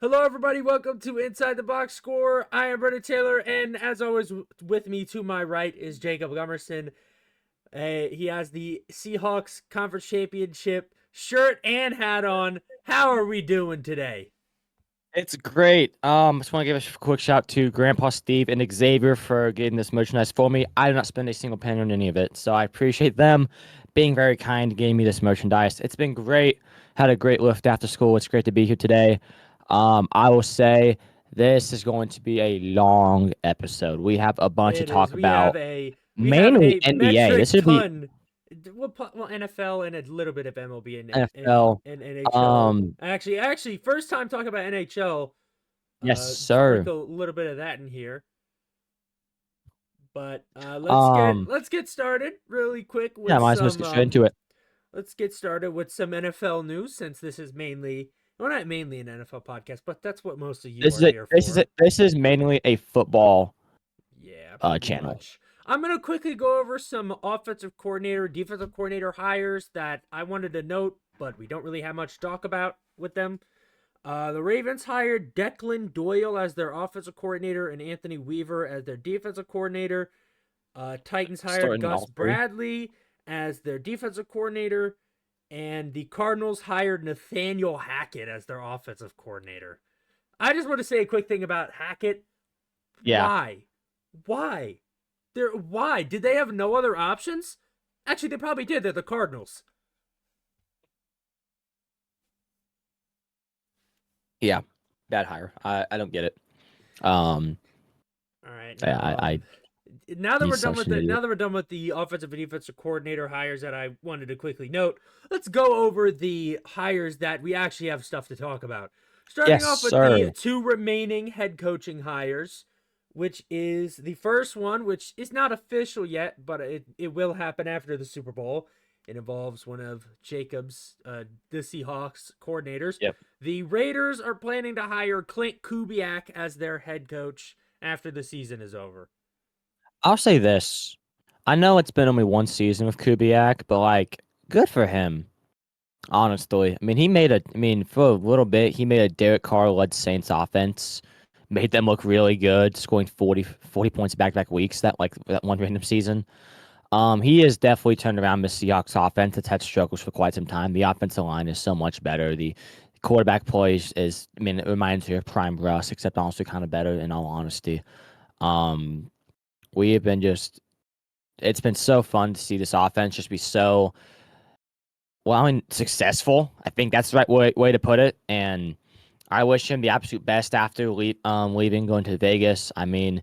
Hello, everybody. Welcome to Inside the Box Score. I am Brendan Taylor, and as always, with me to my right is Jacob Gummerson. He has the Seahawks Conference Championship shirt and hat on. How are we doing today? It's great. Just want to give a quick shout to Grandpa Steve and Xavier for getting this merchandise for me. I did not spend a single penny on any of it, so I appreciate them being very kind, getting me this merchandise. It's been great. Had a great lift after school. It's great to be here today. I will say this is going to be a long episode. We have a bunch to It is. talk We have about, a we have mainly a NBA. metric This would be ton. Well, NFL and a little bit of MLB NFL. and NHL. Um, Actually, first time talking about NHL. yes, sir. Sprinkle a little bit of that in here. But Um, let's get started really quick yeah, with might as well just some get straight into it. let's get started with some NFL news since this is mainly well not mainly an NFL podcast, but that's what most of you This are is a, here this is a, for. this is mainly a football Yeah, pretty channel. much. I'm gonna quickly go over some offensive coordinator, defensive coordinator hires that I wanted to note, but we don't really have much to talk about with them. The Ravens hired Declan Doyle as their offensive coordinator and Anthony Weaver as their defensive coordinator. Titans hired Starting in Gus all three. Bradley as their defensive coordinator, and the Cardinals hired Nathaniel Hackett as their offensive coordinator. I just want to say a quick thing about Hackett. Yeah. Why? Why? Why? Did they have no other options? Actually, they probably did. They're the Cardinals. Yeah. Bad hire. I don't get it. Um, All right, yeah, now now that we're he's done such with an idiot. the offensive and defensive coordinator hires that I wanted to quickly note, let's go over the hires that we actually have stuff to talk about. Starting Yes, off with the sir. two remaining head coaching hires, which is the first one, which is not official yet, but it will happen after the Super Bowl. It involves one of Jacob's, the Seahawks coordinators. Yep. The Raiders are planning to hire Clint Kubiak as their head coach after the season is over. I'll say this. I know it's been only one season with Kubiak, but like, good for him. Honestly, I mean, for a little bit, he made a Derek Carr led Saints offense, made them look really good, scoring 40 points back to back weeks. That one random season. He has definitely turned around the Seahawks offense. It's had struggles for quite some time. The offensive line is so much better. The quarterback play I mean, it reminds me of Prime Russ, except also kind of better in all honesty. Um, we have been just, it's been so fun to see this offense just be so, well, I mean, successful. I think that's the right way to put it. And I wish him the absolute best after leaving, going to Vegas. I mean,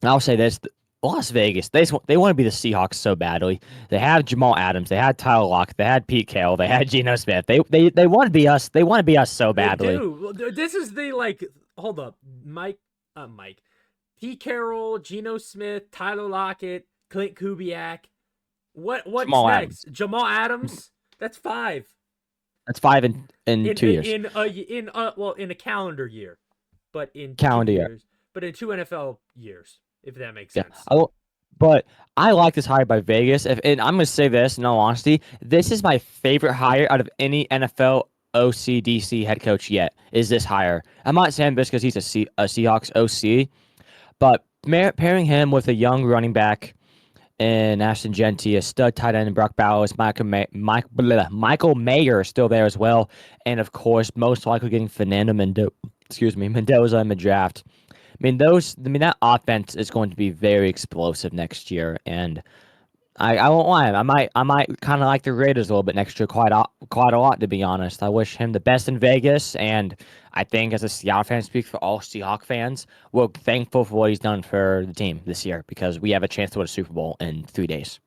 I'll say this: Las Vegas, they want to be the Seahawks so badly. They have Jamal Adams, they had Tyler Lockett, they had Pete Carroll, they had Geno Smith. They want to be us. They want to be us so They badly. do. Well, this is the like. Hold up, Mike, Pete Carroll, Geno Smith, Tyler Lockett, Clint Kubiak. What's Jamal Adams. next? Jamal Adams. That's five That's five in in 2 years. in a calendar year, but in two Calendar year. years, but in two NFL years, if that makes Yeah. sense. But I like this hire by Vegas. And I'm gonna say this in all honesty, this is my favorite hire out of any NFL OCDC head coach yet. Is this hire? I'm not saying this because he's a Seahawks OC, but pairing him with a young running back in Ashton Genty, a stud tight end in Brock Bowers, Michael Mayer is still there as well, and of course, most likely getting Mendoza in the draft. That offense is going to be very explosive next year, and I won't lie, I might kind of like the Raiders a little bit next year, quite a lot to be honest. I wish him the best in Vegas, and I think as a Seattle fan, speak for all Seahawk fans, we're thankful for what he's done for the team this year because we have a chance to win a Super Bowl in 3 days.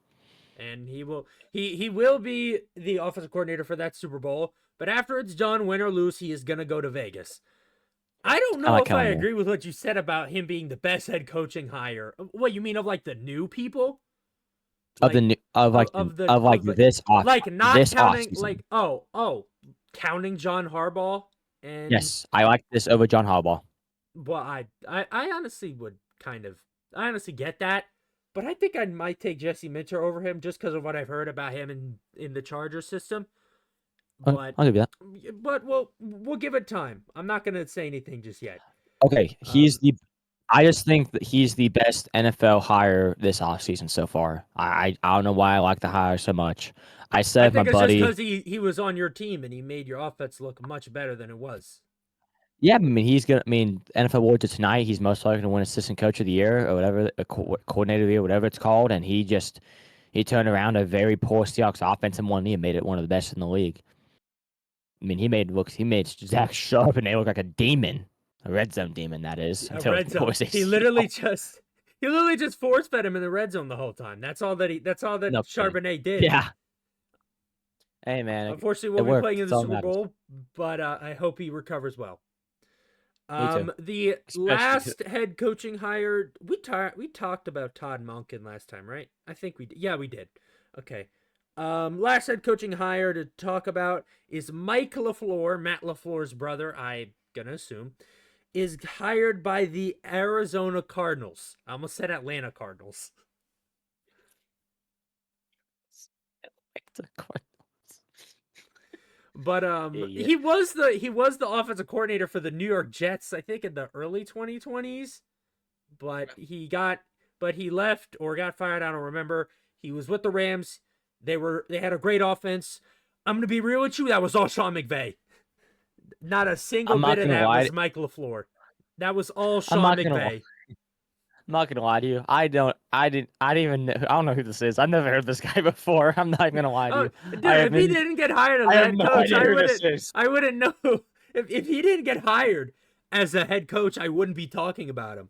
And he will be the offensive coordinator for that Super Bowl. But after it's done, win or lose, he is gonna go to Vegas. I don't I know like if I Kellen Moore agree with what you said about him being the best head coaching hire. What you mean of like the new people? of the Like new- of like of like like not this off counting season. like counting John Harbaugh and Yes, I like this over John Harbaugh. well I honestly would I honestly get that, but I think I might take Jesse Minter over him just because of what I've heard about him in the Charger system. but I'll give you that. we'll give it time. I'm not gonna say anything just yet. Okay, Um, I just think that he's the best NFL hire this offseason so far. I don't know why I like the hire so much. I I said my think it's just buddy. because he was on your team and he made your offense look much better than it was. Yeah, I mean he's gonna. I mean NFL awards are tonight. He's most likely to win Assistant Coach of the Year or whatever, Coordinator of the Year, whatever it's called. And he turned around a very poor Seahawks offense in 1 year, made it one of the best in the league. I mean he made Zach Sharp and they look like a demon, a red zone demon that is. A Until red it zone. was a Seahawks. He literally just force fed him in the red zone the whole time. That's all that No kidding. Charbonnet did. Yeah. Hey man, Unfortunately, it we'll be worked. playing in That's the all that Super matters. Bowl, but I hope he recovers well. Me too. The Especially last head coaching hire we talked about Todd Monken last time, right? I think we did. Yeah, we did. Okay. Last head coaching hire to talk about is Mike LaFleur, Matt LaFleur's brother. I'm gonna assume is hired by the Arizona Cardinals. I almost said Atlanta Cardinals. the Cardinals. But Idiot. he was the offensive coordinator for the New York Jets, I think in the early 2020s. But he left or got fired, I don't remember. He was with the Rams. They had a great offense. I'm gonna be real with you, that was all Sean McVay. Not a single I'm bit not of gonna that lie. was Mike LaFleur. That was all I'm Sean not gonna lie. McVay. I'm not gonna lie to you. I didn't even know, I don't know who this is. I've never heard this guy before. I'm not gonna lie to Oh, you. dude, I if he haven't didn't get hired as I a have head no coach, idea I who this wouldn't is. I wouldn't know. If he didn't get hired as a head coach, I wouldn't be talking about him.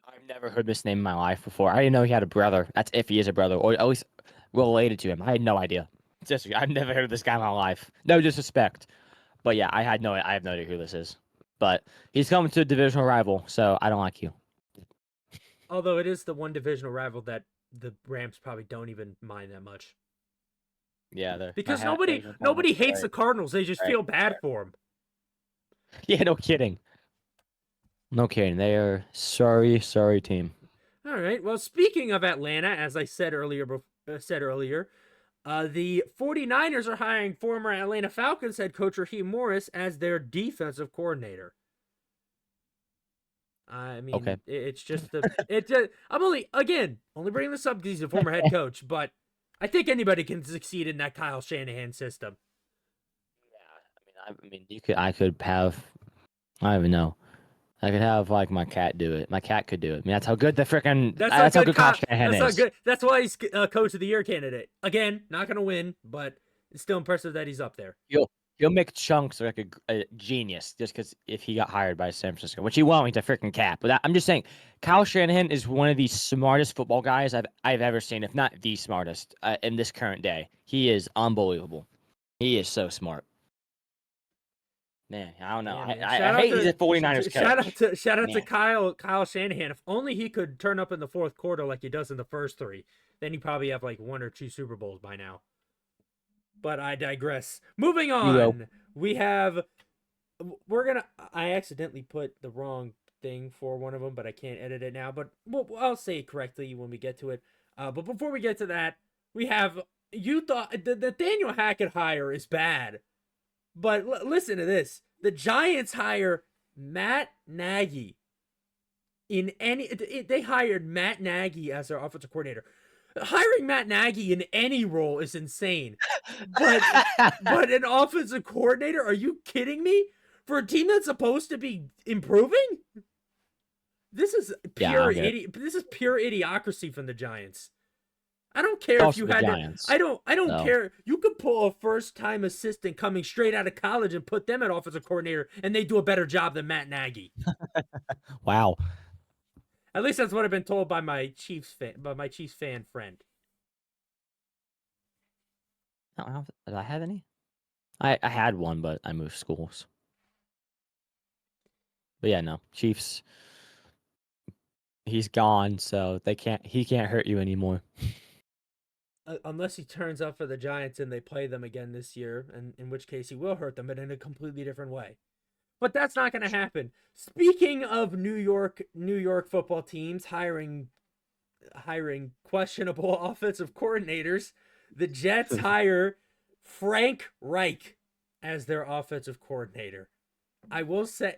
I've never heard this name in my life before. I didn't know he had a brother. That's if he is a brother, or at least related to him. I had no idea. Just I've never heard of this guy in my life. No disrespect. But yeah, I have no idea who this is. But he's coming to a divisional rival, so I don't like you. Although it is the one divisional rival that the Rams probably don't even mind that much. Yeah, they're Because there's nobody no point. nobody hates Right, the Cardinals. They just right. feel bad for them. Yeah, no kidding. No kidding. They are sorry team. All right. Well, speaking of Atlanta, as I said earlier, the 49ers are hiring former Atlanta Falcons head coach Raheem Morris as their defensive coordinator. I Okay. mean, it's just the it. I'm only bringing this up because he's a former head coach, but I think anybody can succeed in that Kyle Shanahan system. Yeah, I mean, I could have. I don't even know. I could have like my cat do it. My cat could do it. I mean, that's how good the freaking. That's how That's how good. good Kyle Shanahan That's not is. good. That's why he's coach of the year candidate. Again, not gonna win, but it's still impressive that he's up there. He'll make chunks like a genius just because if he got hired by San Francisco, which he won't, he's a freaking cap. But I'm just saying, Kyle Shanahan is one of the smartest football guys I've ever seen, if not the smartest in this current day. He is unbelievable. He is so smart. Man, I don't know. Yeah, man. I hate he's a 49ers coach. Shout out to Man, Kyle Shanahan. If only he could turn up in the fourth quarter like he does in the first three, then he probably have like 1 or 2 Super Bowls by now. But I digress. Moving he will. on, I accidentally put the wrong thing for one of them, but I can't edit it now. But I'll say it correctly when we get to it. But before we get to that, we have you thought the Nathaniel Hackett hire is bad. But listen to this. The Giants hire Matt Nagy. They hired Matt Nagy as their offensive coordinator. Hiring Matt Nagy in any role is insane. But an offensive coordinator? Are you kidding me? For a team that's supposed to be improving? This is Yeah, pure I get it. This is pure idiocracy from the Giants. I don't care if Also you the had to. Giants. I don't So care. You could pull a first-time assistant coming straight out of college and put them at offensive coordinator, and they do a better job than Matt Nagy. wow. At least that's what I've been told by my Chiefs fan friend. Did I have any? I had one, but I moved schools. But yeah, no. Chiefs. He's gone, so he can't hurt you anymore. Unless he turns up for the Giants and they play them again this year, and in which case he will hurt them, but in a completely different way. But that's not going to happen. Speaking of New York football teams hiring questionable offensive coordinators, the Jets hire Frank Reich as their offensive coordinator. I will say.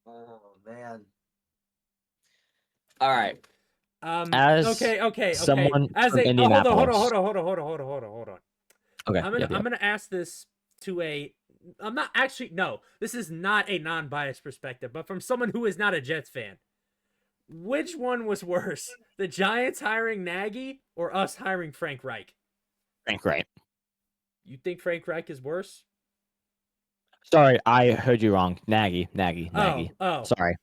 Oh man. All right. Okay, As okay, okay. someone As from a hold on, hold on, Indianapolis. hold on, hold on, hold on, hold on, hold on, hold on. Okay. I'm gonna Yep. I'm Yep. gonna ask this to a. I'm not actually no. This is not a non-biased perspective, but from someone who is not a Jets fan. Which one was worse, the Giants hiring Nagy or us hiring Frank Reich? Frank Wright. You think Frank Reich is worse? Sorry, I heard you wrong. Nagy. Oh, Sorry.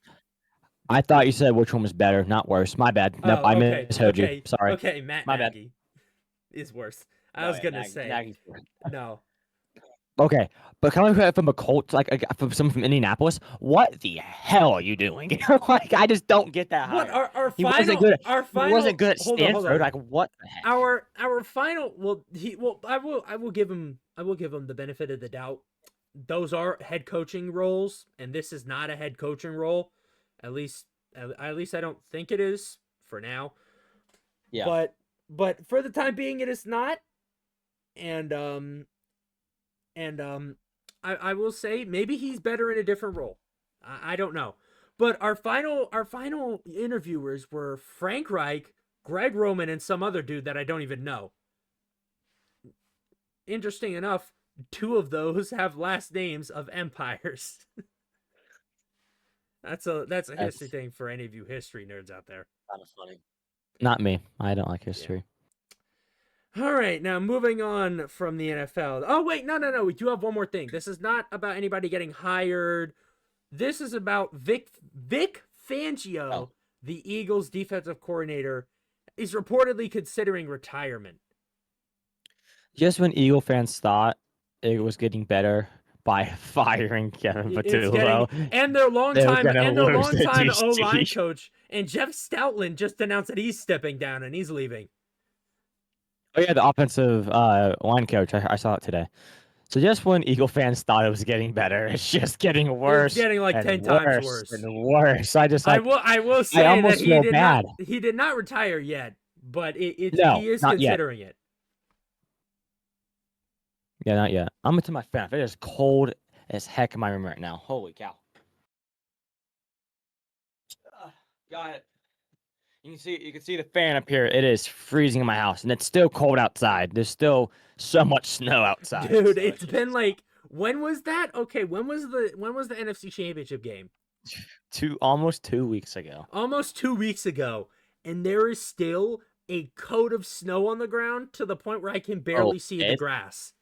I thought you said which one was better, not worse. My bad. Nope, I okay, misheard you. okay, Sorry. okay. Matt My bad. Nagy is worse. I No, was yeah, gonna say Nagy's no. okay, but coming from a cult from someone from Indianapolis, what the hell are you doing? Like, I just don't get that What hire. our He wasn't good. our He wasn't final good at hold Stanford. on. Like, what the heck? Our final I will give him the benefit of the doubt. Those are head coaching roles, and this is not a head coaching role. At least I don't think it is for now. Yeah. But for the time being it is not. And and I will say maybe he's better in a different role. I don't know. But our final interviewers were Frank Reich, Greg Roman, and some other dude that I don't even know. Interesting enough, two of those have last names of empires. That's a history That's thing for any of you history nerds out there. kind of funny. Not me. I don't like Yeah. history. All right, now moving on from the NFL. Oh wait, no. We do have one more thing. This is not about anybody getting hired. This is about Vic Fangio, Oh, the Eagles defensive coordinator, is reportedly considering retirement. just when Eagle fans thought it was getting better by firing Kevin It's getting Patullo, they were gonna and their lose the longtime O line DC. coach and Jeff Stoutland just announced that he's stepping down and he's leaving. Oh yeah, the offensive line coach. I saw it today. So just when Eagle fans thought it was getting better, it's just getting It's worse getting like and 10 times worse worse. and worse. I just like I will I say that almost feel bad. he did not retire yet, but No, he is not yet. considering it. Yeah, not yet. I'm into my fan. It is cold as heck in my room right now. Holy cow. Got it. You can see the fan up here. It is freezing in my house, and it's still cold outside. There's still so much snow outside. Dude, So it's just been like when was that? Okay, when was the NFC Championship game? almost 2 weeks ago. Almost 2 weeks ago, and there is still a coat of snow on the ground to the point where I can Oh, barely see the it? grass.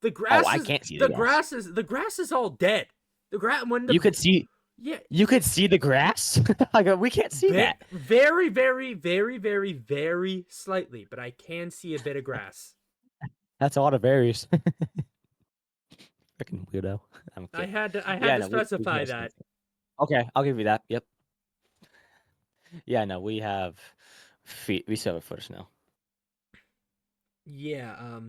Oh, I can't see the grass. The grass is all dead. The grass when the You could see yeah you could see the grass. Like we can't see that. very very slightly, but I can see a bit of grass. That's a lot of berries. Freaking weirdo. I'm kidding. I had Yeah, to no, we specify have that. snow. Okay, I'll give you that. Yep. Yeah, no, we have feet. We still have a foot of snow. Yeah.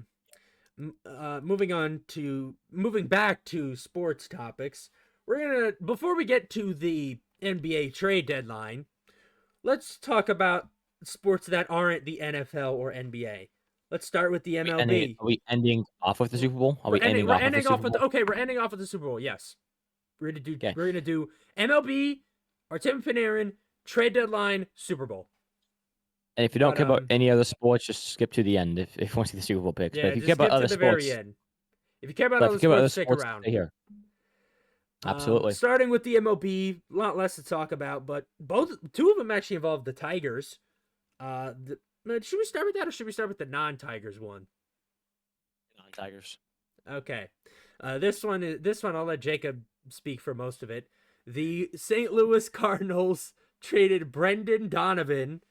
Moving back to sports topics. We're gonna before we get to the NBA trade deadline, let's talk about sports that aren't the NFL or NBA. Let's start with the MLB. Are we ending off with the Super Bowl? Are we ending We're off with the ending off Super with Bowl? okay, we're ending off with the Super Bowl. Yes. Okay. We're gonna do MLB, Artem Panarin, trade deadline, Super Bowl. And if you don't But care about any other sports, just skip to the end if you want to see the Super Bowl picks. But yeah, if you care just about skip to other the very sports, end. If you care about other sports, stick around. stay here. Absolutely. Starting with the MLB, a lot less to talk about, but two of them actually involve the Tigers. Should we start with that, or should we start with the non-Tigers one? Non-Tigers. Okay, this one I'll let Jacob speak for most of it. The St. Louis Cardinals traded Brendan Donovan,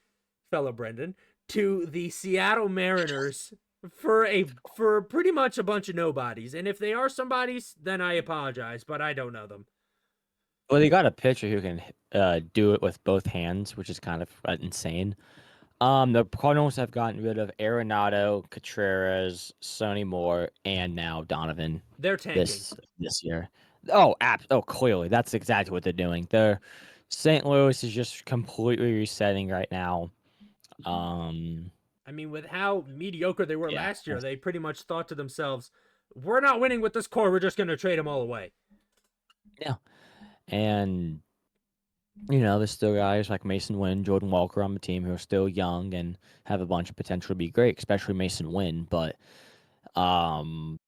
fellow Brendan, to the Seattle Mariners for pretty much a bunch of nobodies. And if they are somebodies, then I apologize, but I don't know them. Well, they got a pitcher who can do it with both hands, which is kind of insane. The Cardinals have gotten rid of Arenado, Contreras, Sonny Moore, and now Donovan They're tanking. this year. Oh, clearly that's exactly what they're doing. They're St. Louis is just completely resetting right now. I mean, with how mediocre they were Yeah. last year, they pretty much thought to themselves, "We're not winning with this core. We're just going to trade them all away." Yeah. And there's still guys like Mason Wynn, Jordan Walker on the team who are still young and have a bunch of potential to be great, especially Mason Wynn. But um,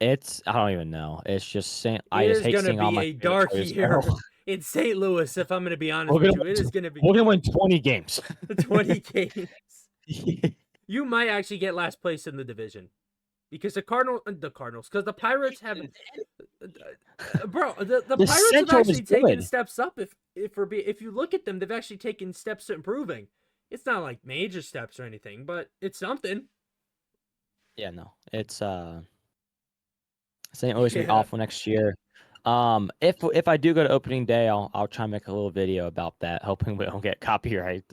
I don't even know. It's just I It just is hate going to seeing all be my a favorite dark players go. year in St. Louis, if I'm going to be honest We're with gonna you. It is going to be we're gonna win 20 games. 20 games. You might actually get last place in the division because the Cardinals, because the Pirates have, bro, the The Pirates have Central is actually taken good. steps up. If you look at them, they've actually taken steps to improving. It's not like major steps or anything, but it's something. Yeah, no, it's St. Louis will be Yeah. awful next year. If I do go to opening day, I'll try and make a little video about that, hoping we don't get copyright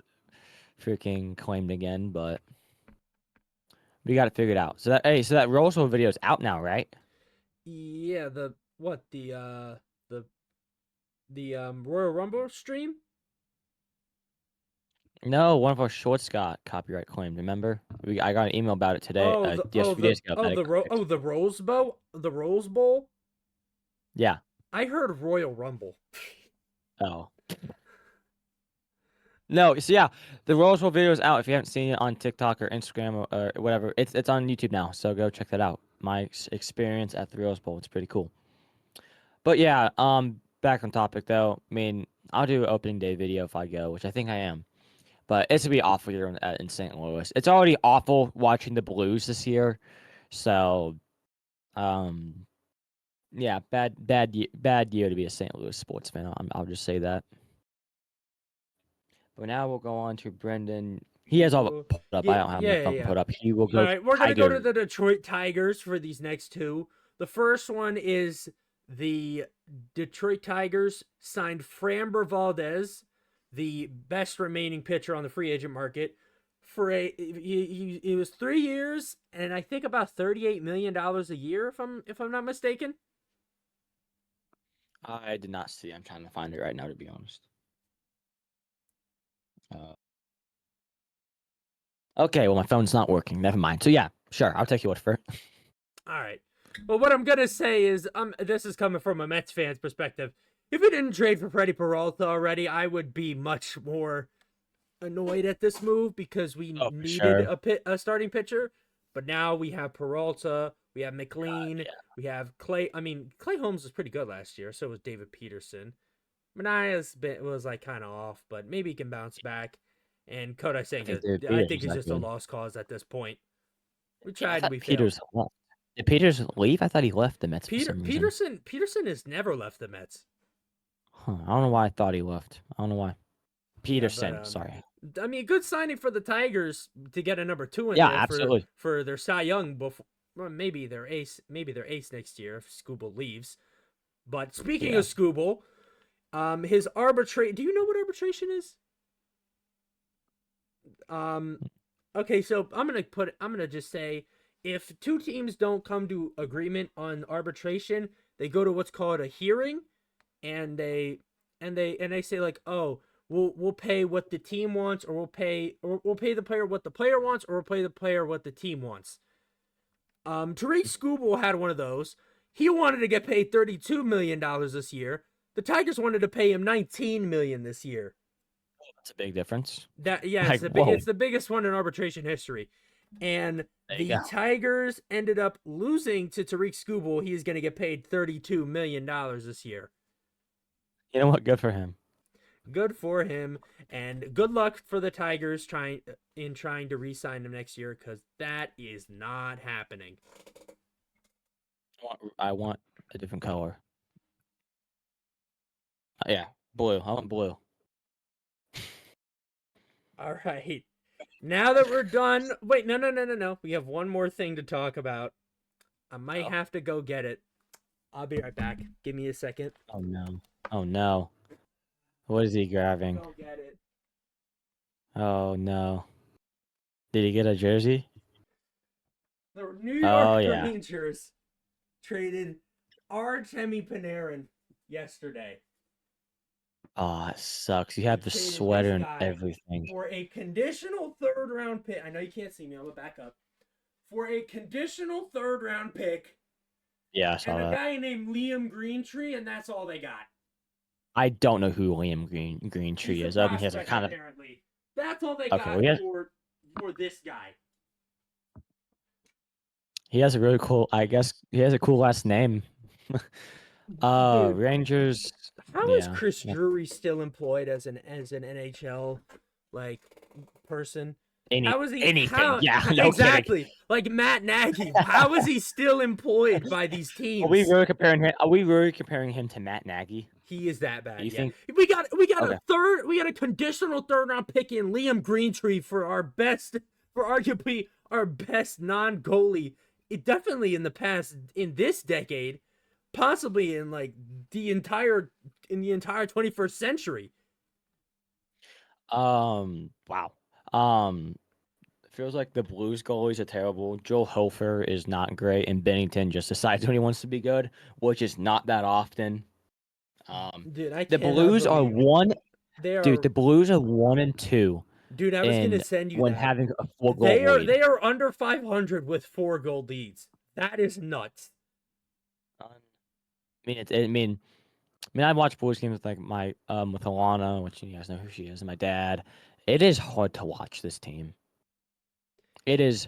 freaking claimed again. But we got it figured out. So that Rosehill video is out now, right? Yeah, the Royal Rumble stream. No, one of our shorts got copyright claimed. Remember? I got an email about it today. Few days ago about it. The Rose Bowl. Yeah. I heard Royal Rumble. Oh. No, so yeah, the Roswell video is out. If you haven't seen it on TikTok or Instagram or whatever, it's on YouTube now. So go check that out. My experience at the Rose Bowl, it's pretty cool. But yeah, back on topic though. I mean, I'll do an opening day video if I go, which I think I am. But it's gonna be awful here in St. Louis. It's already awful watching the Blues this year. So, um, yeah, bad year to be a St. Louis sports fan. I'll just say that. But now we'll go on to Brendan. He has all the Ooh. put up. I Yeah, don't have my yeah, phone yeah. put up. He will All go right, we're gonna go to Tiger. the Detroit Tigers for these next two. The first one is the Detroit Tigers signed Framber Valdez, the best remaining pitcher on the free agent market, for he was 3 years and I think about $38 million a year if I'm not mistaken. I did not see. I'm trying to find it right now, to be honest. Uh, okay, well my phone's not working. Never mind. So yeah, sure, I'll take your word for it. All right. Well, what I'm gonna say is, this is coming from a Mets fan's perspective. If we didn't trade for Freddie Peralta already, I would be much more annoyed at this move because we Oh, for needed sure. a starting pitcher. But now we have Peralta, we have McLean, Yeah. we have Clay. I mean, Clay Holmes was pretty good last year. So was David Peterson. Was like kind of off, but maybe he can bounce back. And Kodai Senga, I Peters think was he's that just a good. lost cause at this point. We Yeah, I tried, thought we failed. Peters left. Did Peters leave? I thought he left the Mets for some reason. Peterson has never left the Mets. Huh, I don't know why I thought he left. I don't know why. Yeah, but Peterson, sorry. I mean, good signing for the Tigers to get a number two in Yeah, there absolutely. for their Cy Young before, well, maybe their ace next year if Skubal leaves. But speaking Yeah. of Skubal, his arbitrate. Do you know what arbitration is? Um, okay, so I'm gonna just say if two teams don't come to agreement on arbitration, they go to what's called a hearing, and they say like, oh, we'll pay what the team wants, or we'll pay the player what the player wants, or we'll pay the player what the team wants. Tariq Skubal had one of those. He wanted to get paid $32 million this year. The Tigers wanted to pay him $19 million this year. That's a big difference. That yeah, Like, whoa. it's the biggest one in arbitration history, and There you the go. Tigers ended up losing to Tariq Skubal. He is going to get paid $32 million this year. You know what? Good for him. Good for him, and good luck for the Tigers trying to re-sign him next year because that is not happening. I want a different color. Yeah, blue. I want blue. All right. Now that we're done, wait, no. We have one more thing to talk about. I might Oh. have to go get it. I'll be right back. Give me a second. Oh no. Oh no. What is he grabbing? Go get it. Oh no. Did he get a jersey? The New Oh York yeah. Rangers traded Artemi Panarin yesterday. Oh, it sucks. You They have the traded this sweater and guy everything. for a conditional third round pick. I know you can't see me. I'm gonna back up. For a conditional third round pick Yeah, I and saw a that. guy named Liam Greentree, and that's all they got. I don't know who Liam He's Greentree a is. I mean, he has a prospect kind of apparently. That's all they okay. Well, got for this guy. he has a really cool. I guess he has a cool last name. Dude, Rangers. how is Yeah. Chris Drury still employed as an NHL like person? How is he? Anything. Yeah. No kidding. Exactly like Matt Nagy? How is he still employed by these Are we teams? really comparing him? Are we really comparing him to Matt Nagy? He is that Do bad. you Yeah, think? we got Okay. a conditional third round pick in Liam Greentree for arguably our best non goalie. It definitely in this decade, possibly in like the entire 21st century. Wow. Um. Feels like the Blues goalies are terrible. Joel Hofer is not great, and Bennington just decides when he wants to be good, which is not that often. Dude, I The cannot Blues are believe one, they dude. are. The Blues are 1-2 Dude, I was gonna in send you when that. having a 4 goal They lead. are under 500 with 4 goal leads. That is nuts. I mean, I watch Blues games with like my with Alana, which you guys know who she is, and my dad. It is hard to watch this team. It is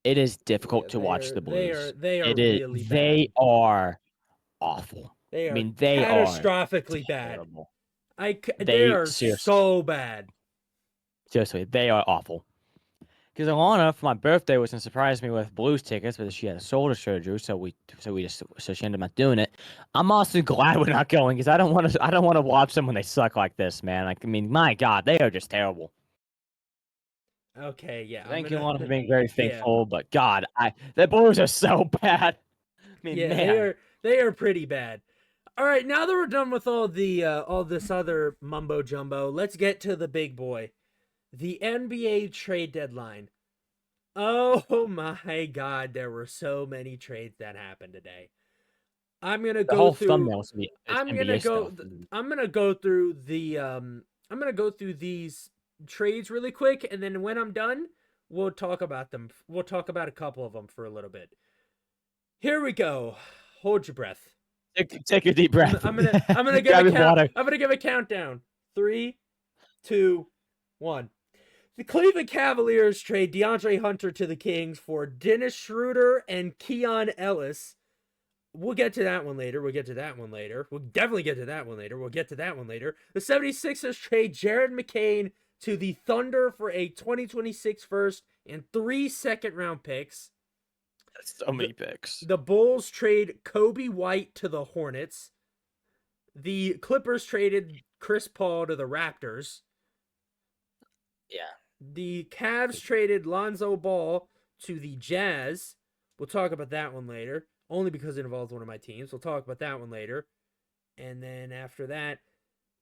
Yeah, difficult to watch the Blues. they are It is really they bad. are awful. They I are mean, they are catastrophically bad. terrible. They They are so bad. seriously, they are awful. Because Alana, for my birthday, was gonna surprise me with Blues tickets, but she had a shoulder surgery, so she ended up not doing it. I'm also glad we're not going because I don't want to watch them when they suck like this, man. Like, I mean, my God, they are just terrible. Okay, yeah, So I'm thank you, gonna. Alana, for being very Yeah, thankful, but God, the Blues are so bad. I mean, yeah, man. they are pretty bad. All right, now that we're done with all this other mumbo jumbo, let's get to the big boy, the NBA trade deadline. Oh my God, there were so many trades that happened today. I'm gonna The go whole through. thumbnail is I'm gonna NBA go. stuff. I'm gonna go through the. I'm gonna go through these trades really quick, and then when I'm done, we'll talk about them. We'll talk about a couple of them for a little bit. Here we go. Hold your breath. Take a deep breath. I'm gonna give a Grab your count. water. I'm gonna give a countdown. 3, 2, 1. The Cleveland Cavaliers trade DeAndre Hunter to the Kings for Dennis Schroeder and Keon Ellis. We'll get to that one later. We'll get to that one later. We'll definitely get to that one later. We'll get to that one later. The 76ers trade Jared McCain to the Thunder for a 2026 first and 3 second round picks. That's so many picks. The Bulls trade Kobe White to the Hornets. The Clippers traded Chris Paul to the Raptors. Yeah. The Cavs traded Lonzo Ball to the Jazz. We'll talk about that one later, only because it involves one of my teams. We'll talk about that one later. And then after that,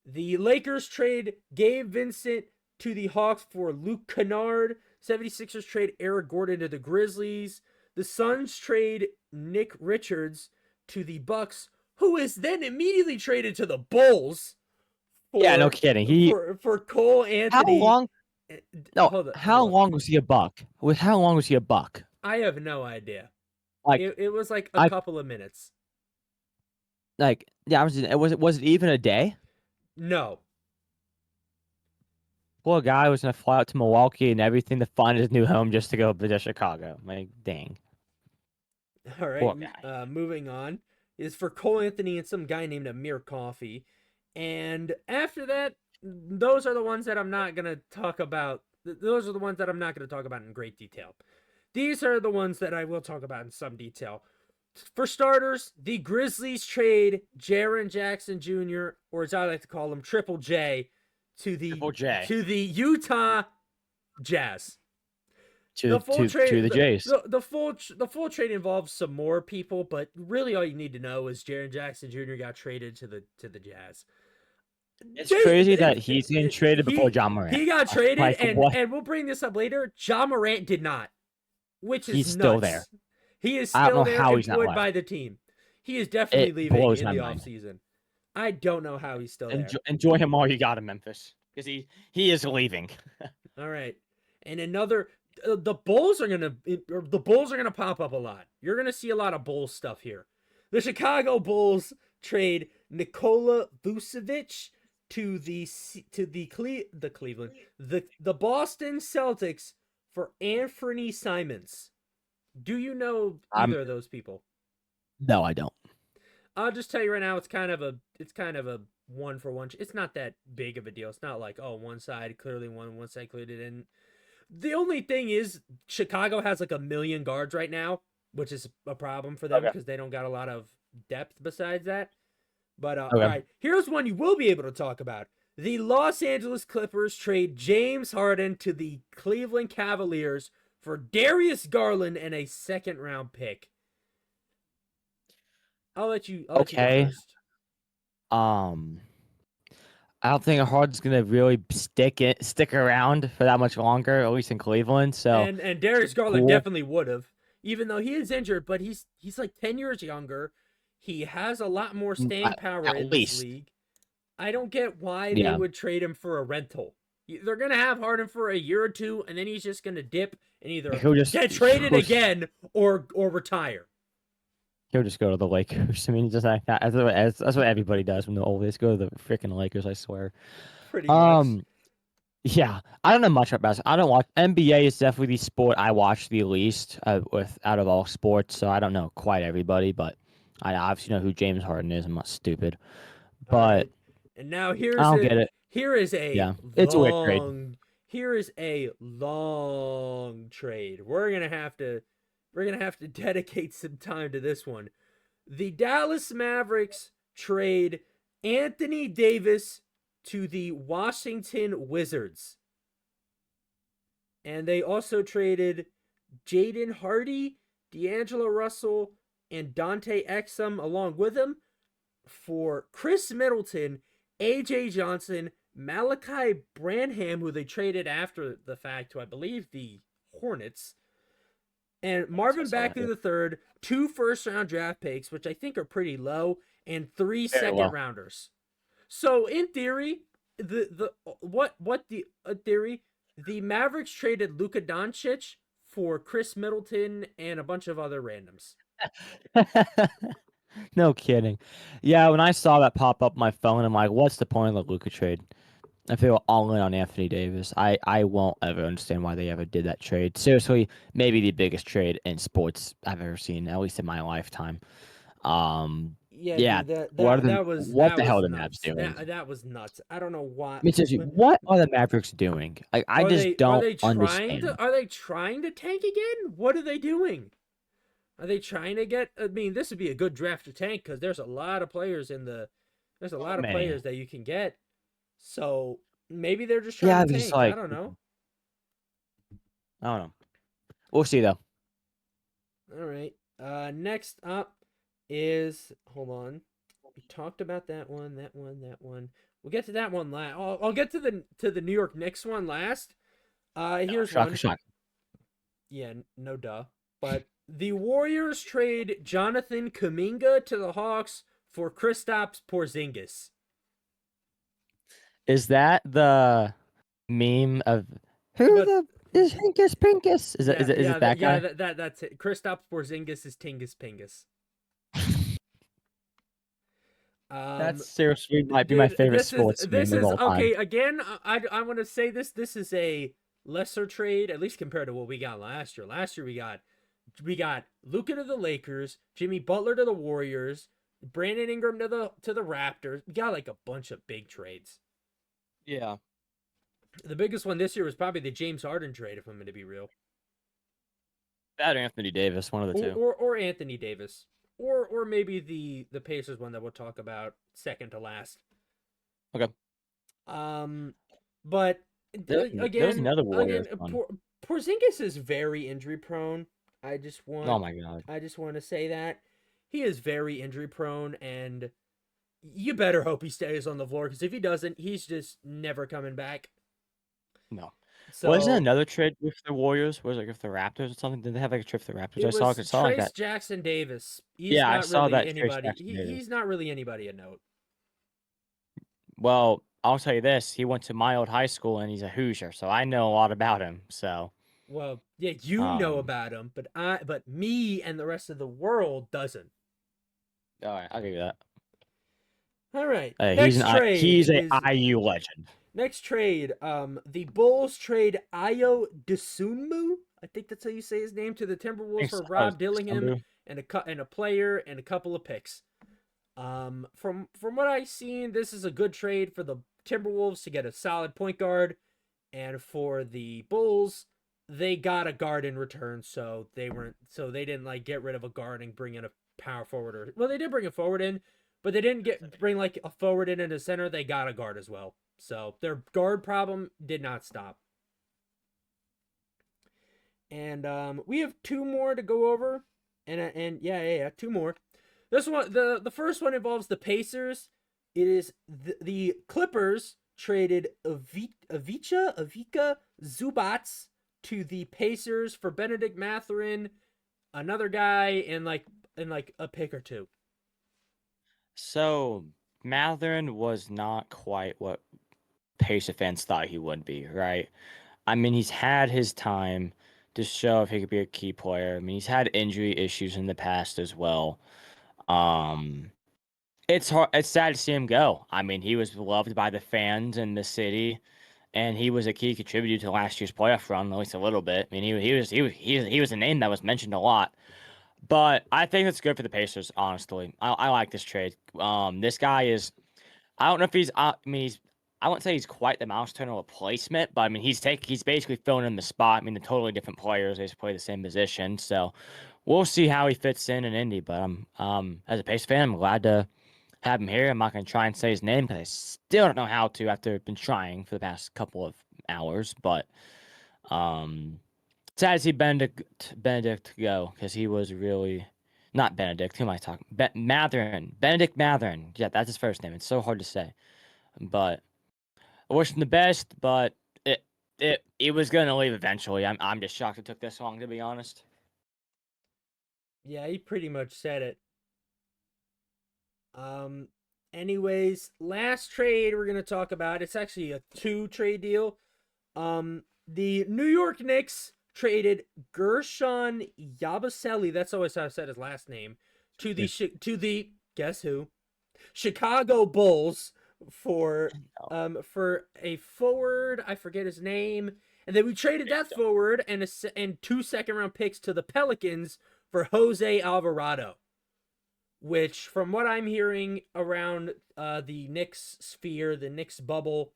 the Lakers trade Gabe Vincent to the Hawks for Luke Kennard. 76ers trade Eric Gordon to the Grizzlies. The Suns trade Nick Richards to the Bucks, who is then immediately traded to the Bulls Yeah, no for kidding. He Cole how Anthony. long? No, how Hold up. long was he a buck? How long was he a buck? I have no idea. Like, It was like a I couple of minutes. yeah. Was it even a day? No. Poor guy was gonna fly out to Milwaukee and everything to find his new home just to go to Chicago. Like, dang, All right. poor guy. Moving on is for Cole Anthony and some guy named Amir Coffee. And after that, those are the ones that I'm not going to talk about. Those are the ones that I'm not going to talk about in great detail. These are the ones that I will talk about in some detail. For starters, the Grizzlies trade Jaren Jackson Jr., or as I like to call him, Triple J, to Triple J the Utah Jazz. to The full to trade, to the Jays. the full trade involves some more people, but really all you need to know is Jaren Jackson Jr. got traded to the Jazz. It's crazy that he's getting traded before John Morant. He got traded, Like, what? and we'll bring this up later. John Morant did not, which is He's still there. nuts. He is I don't still know there, how he's not employed left. by the team. He is definitely It leaving blows in my the mind. offseason. I don't know how he's still there. Enjoy him while you got him, Memphis, because he is leaving. All right, and another. The Bulls are gonna pop up a lot. You're gonna see a lot of Bulls stuff here. The Chicago Bulls trade Nikola Vucevic to the Cleveland the Boston Celtics for Anthony Simons. Do you know I'm either of those people? no, I don't. I'll just tell you right now, it's kind of a one for one. It's not that big of a deal. It's not like, oh, one side clearly won, one side clearly didn't. The only thing is Chicago has like a million guards right now, which is a problem for them Okay. because they don't got a lot of depth besides that. But all Okay. right, here's one you will be able to talk about. The Los Angeles Clippers trade James Harden to the Cleveland Cavaliers for Darius Garland and a second round pick. I'll let you go Okay. first. Um, I don't think Harden's gonna really stick around for that much longer, at least in Cleveland. So And Darius Garland cool. definitely would have, even though he is injured, but he's like 10 years younger. He has a lot more staying power At in this least, league. I don't get why they yeah. would trade him for a rental. They're gonna have Harden for a year or two, and then he's just gonna dip and either He'll just get traded again or retire. he'll just go to the Lakers. I mean, just like that. That's what everybody does when they're old. They just go to the freaking Lakers. I swear. Pretty much. Um, yeah, I don't know much about basketball. I don't watch NBA. Is definitely the sport I watch the least with out of all sports. So I don't know quite everybody, but I obviously know who James Harden is. I'm not stupid, All but right. And now I don't get it. here is a Yeah, it's a weird trade. long trade. We're gonna have to dedicate some time to this one. The Dallas Mavericks trade Anthony Davis to the Washington Wizards. And they also traded Jaden Hardy, D'Angelo Russell, and Dante Exum along with him for Chris Middleton, AJ Johnson, Malachi Branham, who they traded after the fact to, I believe, the Hornets, and Marvin Bagley III, 2 first-round draft picks, which I think are pretty low, and three Very second well. rounders. So in theory, the Mavericks traded Luka Doncic for Chris Middleton and a bunch of other randoms. No kidding. Yeah, when I saw that pop up on my phone, I'm like, what's the point of the Luka trade? I feel all in on Anthony Davis. I won't ever understand why they ever did that trade. Seriously, maybe the biggest trade in sports I've ever seen, at least in my lifetime. Yeah, Yeah, dude, that was what the hell are the Mavs nuts. doing? That was nuts. I don't know why. I mean, seriously, what are the Mavericks doing? I just Are don't they trying understand. to tank again? What are they doing? Are they trying to get? I mean, this would be a good draft to tank because there's a lot of players there's a lot of Many. players that you can get. So maybe they're just trying Yeah, to I'm just tank. I like, don't know. I don't know. We'll see though. All right. Next up is hold on. We talked about that one, that one, that one. We'll get to that one last. I'll get to the New York Knicks one last. Here's Shocker, one. shocker. Yeah, no duh. But the Warriors trade Jonathan Kuminga to the Hawks for Kristaps Porzingis. Is that the meme of who But the is Hinkus Pinkus? Is it that guy? that's it. Kristaps Porzingis is Tingus Pingus. That's seriously might be my Dude, favorite sports meme of all time. okay. Again, I want to say this. This is a lesser trade, at least compared to what we got last year. Last year we got Luka to the Lakers, Jimmy Butler to the Warriors, Brandon Ingram to the Raptors. We got like a bunch of big trades. Yeah. The biggest one this year was probably the James Harden trade, if I'm going to be real. That or Anthony Davis, one of the two. Or Anthony Davis. Or maybe the Pacers one that we'll talk about second to last. Okay. But There's another Warriors one. Porzingis is very injury prone. Oh my god. I just want to say that he is very injury prone, and you better hope he stays on the floor because if he doesn't, he's just never coming back. No. So Wasn't another trade with the Warriors? Was it like with the Raptors or something? Did they have like a trip with the Raptors? it I was saw like Trace that. Jackson Davis. He's Yeah, I not saw really that Trace anybody. Jackson Davis. He's not really anybody of note. Well, I'll tell you this: he went to my old high school, and he's a Hoosier, so I know a lot about him. So, Well, yeah, you know um, about him, but me and the rest of the world doesn't. all right, I'll give you that. All right. He's Next trade he's a is IU legend. next trade. The Bulls trade Ayo Desunmu. I think that's how you say his name to the Timberwolves Thanks. for Oh, Rob Dillingham Stumbu. and a player and a couple of picks. From what I've seen, this is a good trade for the Timberwolves to get a solid point guard, and for the Bulls, they got a guard in return, so they didn't like get rid of a guard and bring in a power forward or well, they did bring a forward in, but they didn't get bring like a forward in and a center. They got a guard as well, so their guard problem did not stop. And we have two more to go over, and yeah, two more. This one, the first one involves the Pacers. It is the Clippers traded Avika Zubats to the Pacers for Benedict Mathurin, another guy, and like a pick or two. So Matherin was not quite what Pacer fans thought he would be, right? I mean, he's had his time to show if he could be a key player. I mean, he's had injury issues in the past as well. Um, it's hard. It's sad to see him go. I mean, he was loved by the fans in the city, and he was a key contributor to last year's playoff run, at least a little bit. I mean, he was a name that was mentioned a lot. But I think it's good for the Pacers. Honestly, I like this trade. This guy is. I don't know if he's. I mean, he's. I wouldn't say he's quite the mouse turner replacement, but I mean, he's basically filling in the spot. I mean, they're totally different players. They just play the same position, so we'll see how he fits in Indy. But as a Pace fan, I'm glad to have him here. I'm not going to try and say his name because I still don't know how to after been trying for the past couple of hours. But um, sad to see Benedict go because he was really not Benedict. Who am I talking? Matherin. Benedict Matherin. Yeah, that's his first name. It's so hard to say. But I wish him the best. But it was going to leave eventually. I'm just shocked it took this long to be honest. Yeah, he pretty much said it. Um, anyways, last trade we're gonna talk about. It's actually a two trade deal. The New York Knicks traded Gershon Yabusele. That's always how I said his last name. To the guess who? Chicago Bulls for a forward. I forget his name. And then we traded that forward and two second round picks to the Pelicans for Jose Alvarado, which, from what I'm hearing around the Knicks sphere, the Knicks bubble,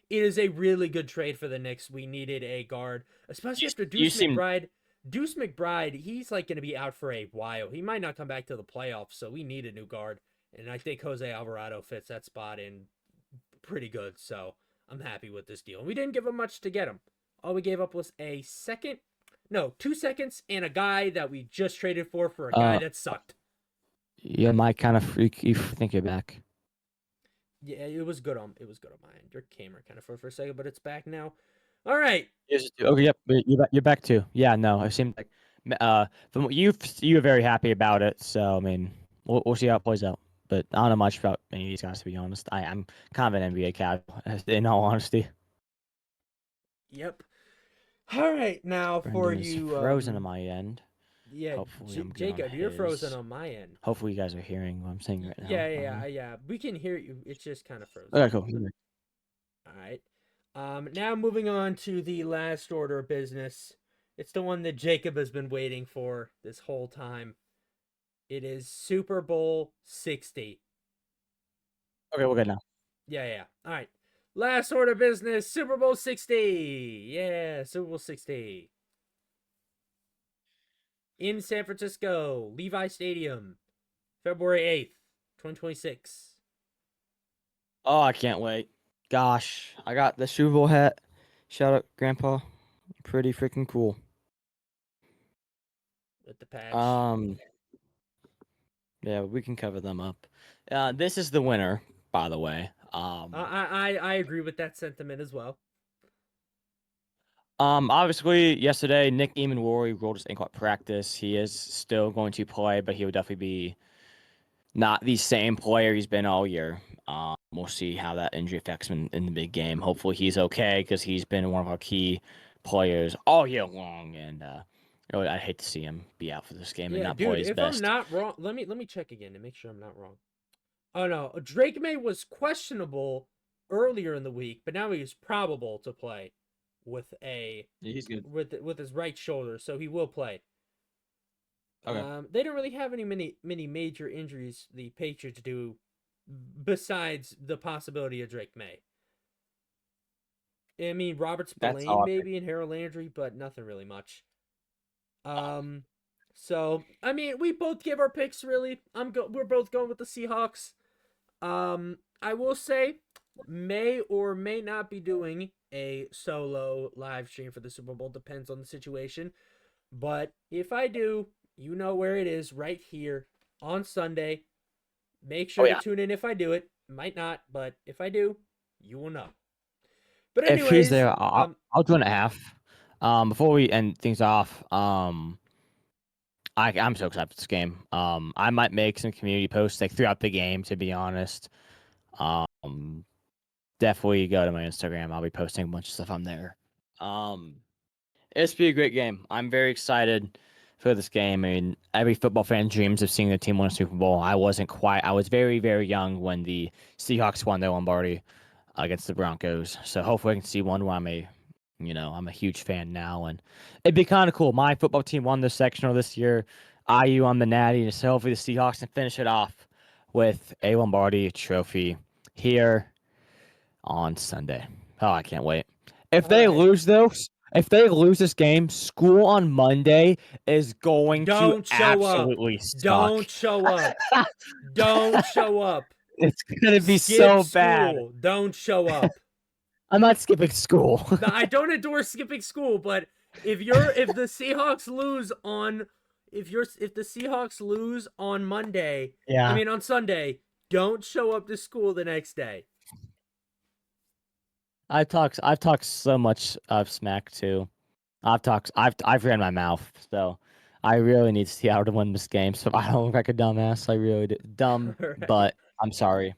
it is a really good trade for the Knicks. We needed a guard, especially You, after you Deuce seem McBride. Deuce McBride, he's like going to be out for a while. He might not come back to the playoffs, so we need a new guard. And I think Jose Alvarado fits that spot in pretty good. So I'm happy with this deal. And we didn't give him much to get him. All we gave up was a second, no, 2 seconds, and a guy that we just traded for a guy uh that sucked. your mic kind of freak. You think you're back. Yeah, it was good on my end. Your camera kind of froze for a second, but it's back now. All right. Yes. Okay. Yep. You're back too. Yeah. No. It seemed like from what you were very happy about it. So I mean, we'll see how it plays out. But I don't know much about any of these guys to be honest. I'm kind of an NBA casual in all honesty. Yep. All right. Now for Brendan is you, frozen on my end. yeah, Hopefully I'm good on Jacob, you're frozen his. on my end. Hopefully you guys are hearing what I'm saying right now. Yeah. We can hear you. It's just kind of frozen. Okay. Cool. All right. Now moving on to the last order of business. It's the one that Jacob has been waiting for this whole time. It is Super Bowl 60. Okay. We're good now. Yeah. All right. Last order of business, Super Bowl 60. Yeah, Super Bowl 60. In San Francisco, Levi Stadium, February 8th, 2026. Oh, I can't wait. Gosh, I got the Super Bowl hat. Shout out, Grandpa. Pretty freaking cool. With the patch. Um. Yeah, we can cover them up. This is the winner, by the way. I agree with that sentiment as well. Obviously, yesterday Nick Eamon rolled his ankle at practice. He is still going to play, but he will definitely be not the same player he's been all year. We'll see how that injury affects him in the big game. Hopefully he's okay because he's been one of our key players all year long, and really I'd hate to see him be out for this game and Yeah, not dude, play his if I'm best. not wrong, let me check again to make sure I'm not wrong. Oh no, Drake May was questionable earlier in the week, but now he is probable to play with a He's good. with his right shoulder, so he will play. Okay. They don't really have many major injuries the Patriots do, besides the possibility of Drake May. I mean, Robert That's Spillane all. maybe and Harold Landry, but nothing really much. Um, so I mean, we both give our picks. Really, we're both going with the Seahawks. I will say, may or may not be doing a solo live stream for the Super Bowl. Depends on the situation. But if I do, you know where it is, right here on Sunday. Make Oh sure to yeah. tune in if I do it. Might not, but if I do, you will know. But If he's anyways, there, I'll do it in a half. Before we end things off, I'm so excited for this game. I might make some community posts like throughout the game. To be honest, um, definitely go to my Instagram. I'll be posting a bunch of stuff on there. Um, it's be a great game. I'm very excited for this game. I mean, every football fan dreams of seeing the team win a Super Bowl. I wasn't quite. I was very, very young when the Seahawks won their Lombardi against the Broncos. So hopefully I can see one where I'm a huge fan now, and it'd be kind of cool. My football team won this sectional this year. IU on the Natty, so hopefully the Seahawks can finish it off with a Lombardi trophy here on Sunday. Oh, I can't wait. If all they right. lose though, if they lose this game, school on Monday is going to Don't show up. absolutely suck. Don't show up. Don't show up. It's gonna be Skip so bad. school. Don't show up. I'm not skipping school. Now, I don't endorse skipping school, but if the Seahawks lose on if the Seahawks lose on Monday, I Yeah. mean on Sunday, don't show up to school the next day. I've talked so much of smack too. I've ran my mouth, so I really need Seattle to win this game. So I don't look like a dumbass. I really do. Dumb, All right. but I'm sorry.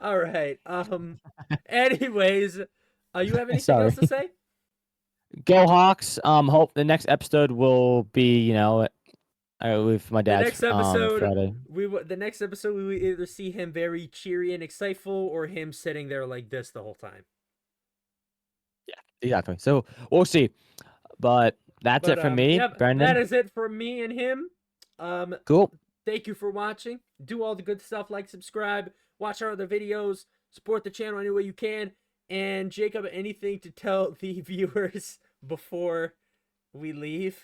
All right. Anyways, you have anything else Sorry. to say? Go Hawks. Hope the next episode will be with my The dad's next episode, Friday. the next episode we will either see him very cheery and exciteful, or him sitting there like this the whole time. Yeah, exactly. So we'll see. But that's But it from me, yep, that Brendan. is it for me and him. Um, Cool. Thank you for watching. Do all the good stuff, like, subscribe, watch our other videos, support the channel any way you can. And Jacob, anything to tell the viewers before we leave?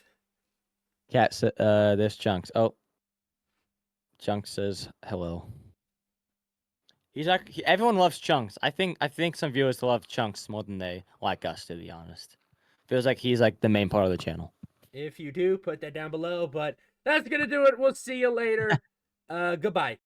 There's Chunks. Oh, Chunks says hello. He's like everyone loves Chunks. I think some viewers love Chunks more than they like us, to be honest. Feels like he's like the main part of the channel. If you do, put that down below. But that's gonna do it. We'll see you later. Goodbye.